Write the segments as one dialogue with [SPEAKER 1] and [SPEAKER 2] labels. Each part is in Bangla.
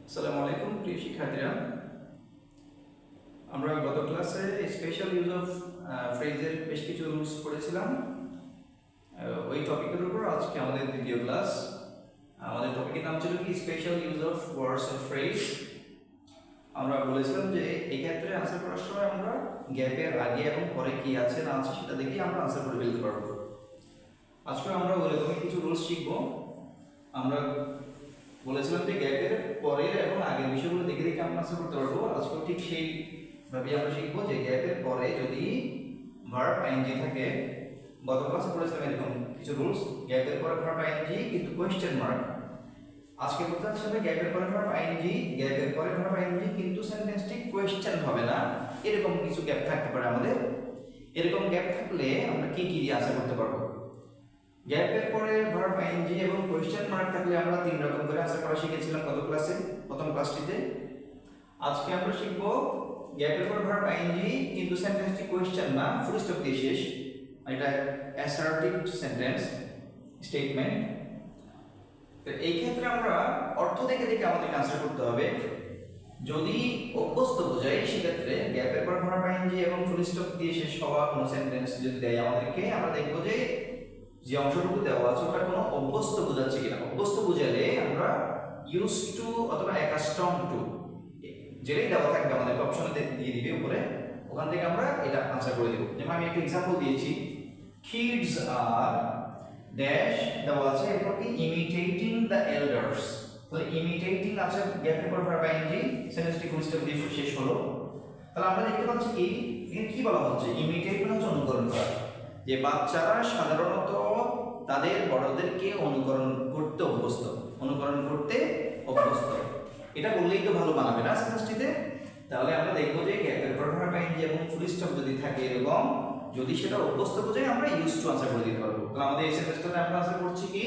[SPEAKER 1] আসসালামু আলাইকুম প্রিয় শিক্ষার্থীরা, আমরা গত ক্লাসে স্পেশাল ইউজ অফ ফ্রেজের বেশ কিছু রুলস পড়েছিলাম। ওই টপিকের উপর আজকে আমাদের দ্বিতীয় ক্লাস। আমাদের টপিকের নাম ছিল কি special use of words of phrase. আমরা বলেছিলাম যে এই ক্ষেত্রে আনসার করার সময় আমরা গ্যাপের আগে এবং পরে কি আছে না আছে সেটা দেখেই আমরা আনসার করে ফেলতে পারবো। আজকে আমরা ওইরকমই কিছু রুলস শিখবো। আমরা বলেছিলাম যে গ্যাপের পরের এবং আগের বিষয়গুলো দেখে দেখে আমরা আনসার করতে পারবো। আজকেও ঠিক সেইভাবেই আমরা শিখবো যে গ্যাপের পরে যদি ভার্ব আইএনজি থাকে। গত ক্লাসে পড়েছিলাম এরকম কিছু রুলস, গ্যাপের পরে ভার্ব আইএনজি কিন্তু কোয়েশ্চেন মার্ক। আজকে বলতে হচ্ছে গ্যাপের পরে ভার্ব আইএনজি, গ্যাপের পরে ভার্ব আইএনজি কিন্তু সেন্টেন্সটি কোয়েশ্চেন হবে না, এরকম কিছু গ্যাপ থাকতে পারে আমাদের। এরকম গ্যাপ থাকলে আমরা কি কি দিয়ে আনসার করতে পারবো? গ্যাপের পরে ভার্ব আইএনজি এবং কোয়েশ্চেন মার্ক থাকলে আমরা তিন রকম করে আনসার করা শিখেছিলাম গত ক্লাসে, প্রথম ক্লাসটিতে। আজকে আমরা শিখব গ্যাপের পরে ভার্ব আইএনজি কিন্তু সেন্টেন্সটি কোয়েশ্চেন না, ফুল স্টপ দিয়ে শেষ, এটা অ্যাসার্টিভ সেন্টেন্স স্টেটমেন্ট। তো এই ক্ষেত্রে আমরা অর্থ দেখে দেখে আমাদের আনসার করতে হবে। যদি অভ্যস্ত বোঝাই সেক্ষেত্রে গ্যাপের পর ভার্ব আইএনজি এবং ফুল স্টপ দিয়ে শেষ হওয়া কোনো সেন্টেন্স যদি দেয় আমাদেরকে, আমরা দেখব যে অংশটুকু দেওয়া আছে ওটা কোনো অভ্যস্ত বোঝাচ্ছে কিনা। অভ্যস্ত বোঝালে আমরা ইউজ টু অথবা অ্যাকাস্টম টু যেটাই দেওয়া থাকবে আমাদের অপশনে দিয়ে দিবে উপরে, ওখান থেকে আমরা এটা আনসার করে দেব। যেমন আমি একটা এক্সাম্পল দিয়েছি, কিডস আর ড্যাশ দেওয়া আছে, এরপর কি ইমিটেটিং দ্য এল্ডার্স। তাহলে ইমিটেটিং আছে গ্যাপের পর ভার্ব আইএনজি, সেন্টেন্সটি ফুল স্টপ দিয়ে শেষ হলো। তাহলে আমরা দেখতে পাচ্ছি কি এখানে কি বলা হচ্ছে, ইমিটেট মানে হচ্ছে অনুকরণ করা। যে বাচ্চারা সাধারণত তাদের বড়দেরকে অনুকরণ করতে অভ্যস্ত, অনুকরণ করতে অভ্যস্ত। এটা বললেই তো ভালো বানাবে না সেন্টেন্সটিতে। তাহলে আমরা দেখবো যে গ্যাপের পর ভার্ব আইএনজি এবং ফুল স্টপ যদি থাকে এরকম, যদি সেটা অভ্যস্ত বোঝায় আমরা ইউজ টু আনসার করে দিতে পারবো। তাহলে আমাদের এই সেন্টেন্সটাতে আমরা আনসার করছি কি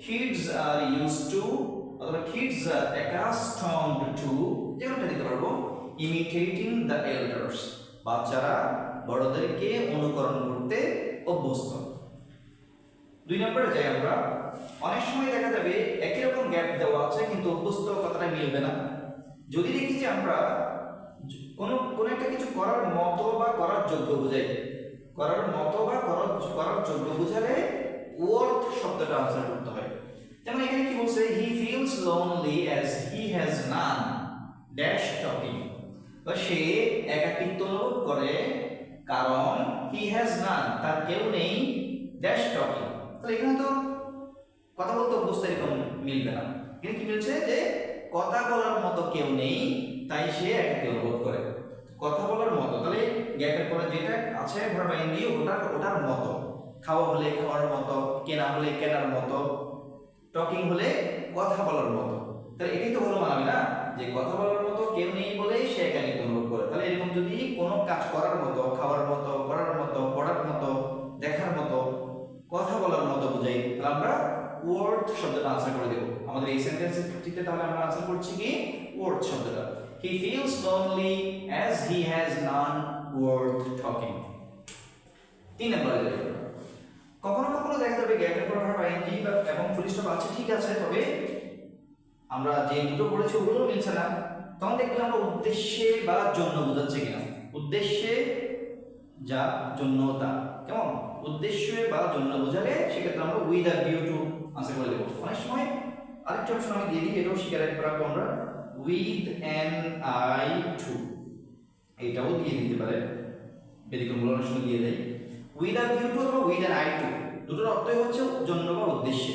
[SPEAKER 1] কিডস আর ইউজ টু অথবা কিডস আর অ্যাকাস্টমড টু, যেমনটা দিতে পারবো ইমিটেটিং দ্য এল্ডার্স, বাচ্চারা বড়দেরকে অনুকরণ করতে অভ্যস্ত। দুই নম্বরে যাই আমরা, অনেক সময় দেখা যাবে একই রকম গ্যাপ দেওয়া আছে কিন্তু অভ্যস্ত কথাটা মিলবে না। যদি দেখি যে আমরা কোনো একটা কিছু করার মতো বা করার যোগ্য বোঝাই, করার মতো বা করার যোগ্য বোঝালে ওয়ার্থ শব্দটা আনসার করতে হয়। যেমন এখানে কি বলছে, he feels lonely as he has none dash talking. তো সে একাকিত্ব অনুভব করে কারণ হি হ্যাজ নান তার কেউ নেই ড্যাশ টকিং। তাহলে এখানে তো কথা বলতে অভ্যস্ত এরকম মিলবে না। এখানে কি বলছে যে কথা বলার মতো কেউ নেই তাই সে একাকী অনুভব করে, কথা বলার মতো। তাহলে গ্যাপের পরে যেটা আছে ভার্ব আইএনজি ওটার মতো, খাওয়া হলে খাওয়ার মতো, কেনা হলে কেনার মতো, টকিং হলে কথা বলার মতো। তাহলে এটাই তো ভালো মানাবে না, যে কথা বলার মতো কেউ নেই বলে সে একাকী অনুভব করে। তাহলে এরকম যদি কোনো কাজ করার মতো, খাওয়ার মতো, পড়ার মতো, পড়ার মতো, দেখার মতো, কথা বলার মতো বোঝাই, তাহলে আমরা ওয়ার্ড শব্দটা আনসার করে দেব আমাদের এই সেন্টেন্সটিতে। তাহলে আমরা আনসার করছি কি ওয়ার্ড শব্দটা। হি feels lonely as he has non worth talking. তিন নম্বরে যাই, কখনো কখনো দেখা যাবে গ্যাপের পর ভার্ব আইএনজি এবং ফুল স্টপ আছে, ঠিক আছে, তবে আমরা যে দুটো পড়েছি ওগুলো মিলছে না। তখন দেখলে আমরা উদ্দেশ্যে বা জন্য বোঝাচ্ছে কিনা। উদ্দেশ্যে যা জন্য তা, কেমন উদ্দেশ্যে বা জন্য বোঝালে সেক্ষেত্রে আমরা with a view two answer করে দেবো। অনেক সময় আরেকটা অপশন আমি দিয়ে দিই, এটাও শিখে রাখবো আমরা, উইথ অ্যান আই টু, এইটাও দিয়ে দিতে পারে, ব্যতিক্রমগুলো অনেক সময় দিয়ে দেয়। উইথ আ ভিউ টু অথবা উইথ অ্যান আই টু, দুটোর অর্থই হচ্ছে জন্য বা উদ্দেশ্যে।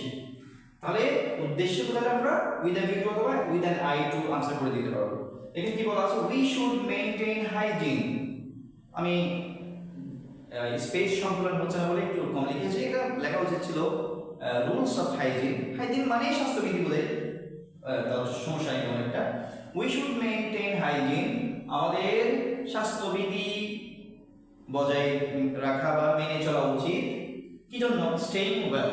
[SPEAKER 1] তাহলে উদ্দেশ্যে বোঝালে আমরা উইথ আ ভিউ টু অথবা with an eye to answer করে দিতে পারবো। এখানে কি বলা আছে, উই শুড মেইনটেইন হাইজিন। আমি স্পেস সংকলন হচ্ছে না বলে একটু কম লিখেছি, এটা লেখা উচিত ছিল রুলস অফ হাইজিন। হাইজিন মানে স্বাস্থ্যবিধি বোঝায়, তার সমস্যা নেই তেমন একটা। উই শুড মেইনটেইন হাইজিন, আমাদের স্বাস্থ্যবিধি বজায় রাখা বা মেনে চলা উচিত। কি জন্য? স্টেইং ওয়েল,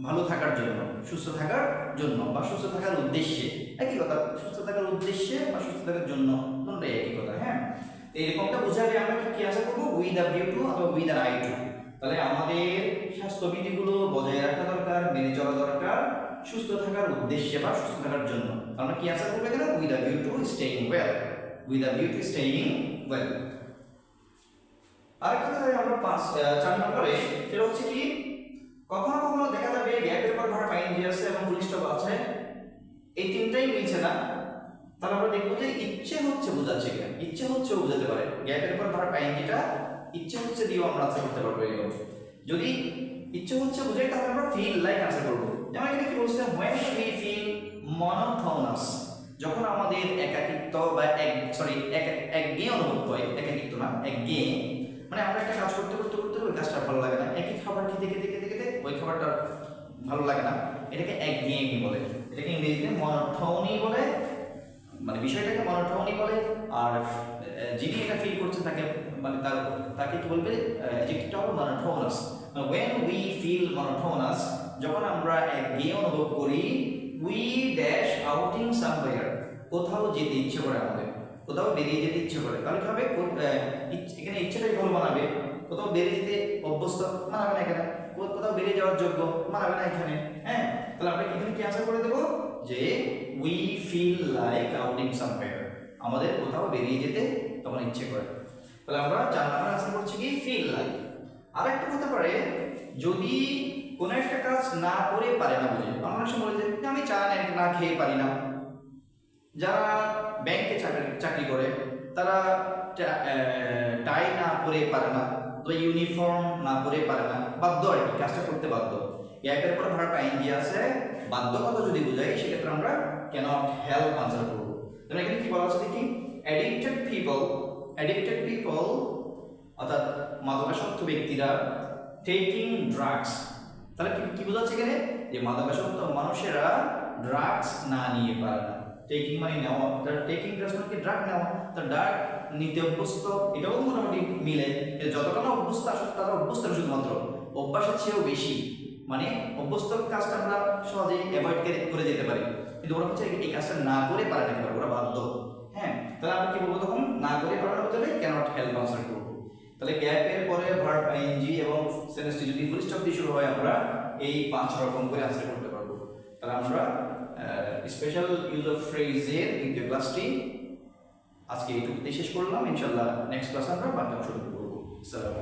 [SPEAKER 1] ভালো থাকার জন্য, সুস্থ থাকার জন্য বা সুস্থ থাকার উদ্দেশ্যে, একই কথা, সুস্থ থাকার উদ্দেশ্যে বা সুস্থ থাকার জন্য, দুটোই একই কথা। হ্যাঁ, এরকমটা বোঝালে আমরা কি আশা করবো, উইথ আ ভিউ টু অথবা উইথ অ্যান আই টু। তাহলে আমাদের স্বাস্থ্যবিধিগুলো বজায় রাখা দরকার, মেনে চলা দরকার সুস্থ থাকার উদ্দেশ্যে বা সুস্থ থাকার জন্য। আমরা কি অ্যান্সার করব এখানে? With a view two staying well, with a view two staying well. আরেকটা কথা আমরা 4 নম্বরে, সেটা হচ্ছে কি কখনো কখনো দেখা যাবে গ্যাপের পর ভার্ব আইএনজি আছে এবং ফুল স্টপ আছে, এই তিনটাই মিলছে না, তাহলে আমরা দেখব যে ইচ্ছে হচ্ছে বোঝাচ্ছে কিনা। ইচ্ছে হচ্ছে বোঝাতে পারে, গ্যাপের পর ভার্ব আইএনজিটা ইচ্ছে হচ্ছে দিয়েও আমরা আনসার করতে পারবো। এরকম যদি ইচ্ছে হচ্ছে বোঝাই তাহলে আমরা ফিল লাইক আনসার করব। যেমন এখানে কি বলছে, when we feel monotonous, যখন আমাদের একাকিত্ব বা একঘেয়ে অনুভব হয়, একাকিত্ব না একঘেয়ে, মানে আমরা একটা কাজ করতে করতে করতে ওই কাজটা ভালো লাগে না, একই খাবার খেতে খেতে খেতে খেতে ওই খাবারটা ভালো লাগে না, এটাকে একঘেয়েমি বলে, এটাকে ইংরেজিতে মনোটোনি বলে, মানে বিষয়টাকে মনোটোনি বলে। আর যিনি এটা ফিল করছে তাকে মানে তাকে কি বলবে, অ্যাডজেক্টিভটা হবে monotonous। when we feel monotonous, যখন আমরা একঘেয়ে অনুভব করি, we dash outing somewhere, কোথাও যেতে ইচ্ছে করে আমাদের, কোথাও বেরিয়ে যেতে ইচ্ছে করে, তাহলে কি হবে, এখানে ইচ্ছেটাই ভালো মানাবে, কোথাও বেরিয়ে যেতে অভ্যস্ত মানাবে না এখানে, কোথাও বেরিয়ে যাওয়ার যোগ্য মানাবে না এখানে। হ্যাঁ, তাহলে আমরা এখানে কি আনসার করে দেব যে we feel like outing somewhere, আমাদের কোথাও বেরিয়ে যেতে তখন ইচ্ছে করে। তাহলে আমরা 4 নম্বর আনসার করছি কি ফিল লাইক। আরেকটা হতে পারে, যদি কোনো একটা কাজ না করে পারে না বলে, আমরা অনেক সময় বলি যে আমি চা না খেয়ে পারি না। যারা ব্যাংকে চাকরি করে তারা টাই না পরে পারে না, তো ইউনিফর্ম না পরে পারে না, বাধ্য আর কি, কাজটা করতে বাধ্য। গ্যাপের পর ভার্ব আইএনজি আছে, বাধ্যকতা যদি বোঝাই সেক্ষেত্রে আমরা ক্যানট হেল্প আনসার করব। তাহলে এখানে কি বলা আছে দেখি, অ্যাডিক্টেড পিপল অর্থাৎ মাদকাসক্ত ব্যক্তিরা, টেকিং ড্রাগস, তাহলে কি বোঝাচ্ছে এখানে, যে মাদকাসক্ত মানুষেরা ড্রাগস না নিয়ে পারে না। টেকিং মানে নেওয়া, টেকিং ড্রাগস মানে কি ড্রাগ নেওয়া, তো ড্রাগ নিতে অভ্যস্ত, এটাও মোটামুটি মিলে, যতটা না অভ্যস্ত আসলে তারা অভ্যস্ত শুধুমাত্র অভ্যাসের চেয়েও বেশি, মানে অভ্যস্ত কাজটা আমরা সহজেই অ্যাভয়েড করে যেতে পারি, কিন্তু ওরা হচ্ছে এই কাজটা না করে পারে না, ওরা বাধ্য। হ্যাঁ, তাহলে আমরা কি বলবো তখন, না করে পারে না বলতে ক্যানট হেল্প আনসার করব। তাহলে গ্যাপের পরে ভার্ব আইএনজি এবং সেন্টেন্সটি যদি ফুল স্টপ দিয়ে শুরু হয়, আমরা এই 5 রকম করে আনসার করতে পারবো। তাহলে আমরা স্পেশাল ইউজ অফ ফ্রেজের দ্বিতীয় ক্লাসটি আজকে এইটুকুতেই শেষ করলাম। ইনশাআল্লাহ নেক্সট ক্লাসে আমরা বাকি অংশটুকু করব। আসসালামু আলাইকুম।